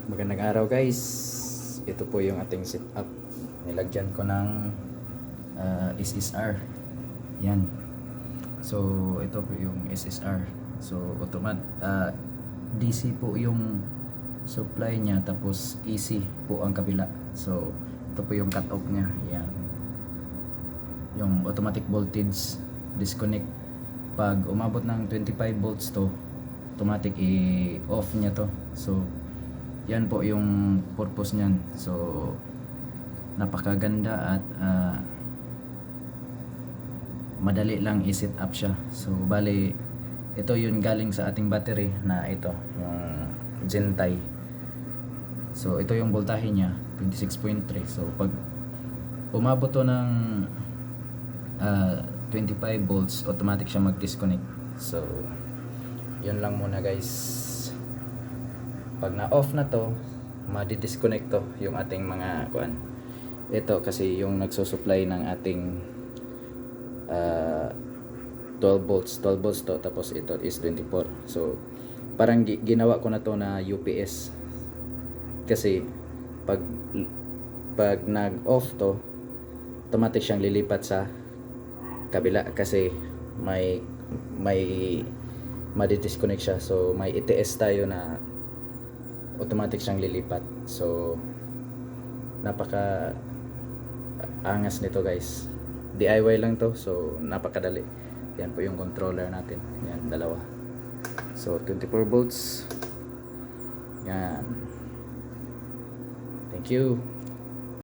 Magandang araw guys. Ito po yung ating setup. Nilagyan ko ng SSR. Yan. So ito po yung SSR. So DC po yung supply niya, tapos AC po ang kabila. So ito po yung cut off niya. Yan. Yung automatic voltage disconnect. Pag umabot ng 25 volts to, automatic i-off niya to. So yan po yung purpose niyan. So napakaganda at madali lang i-set up siya. So bali ito yung galing sa ating battery na ito, yung Gentile. So ito yung voltahe niya, 26.3. So pag umabot to ng 25 volts, automatic siya mag-disconnect. So yun lang muna guys. Pag na-off na to, madi-disconnect to yung ating mga kuan. Ito kasi yung nagsusupply ng ating 12 volts to, tapos ito is 24. So parang ginawa ko na to na UPS. Kasi pag nag-off to, automatic siyang lilipat sa kabila kasi may madi-disconnect siya. So may ETS tayo na automatic siyang lilipat. So napaka angas nito guys. DIY lang to, so napakadali. Yan po yung controller natin. Yan, dalawa. So 24 volts. Yan. Thank you.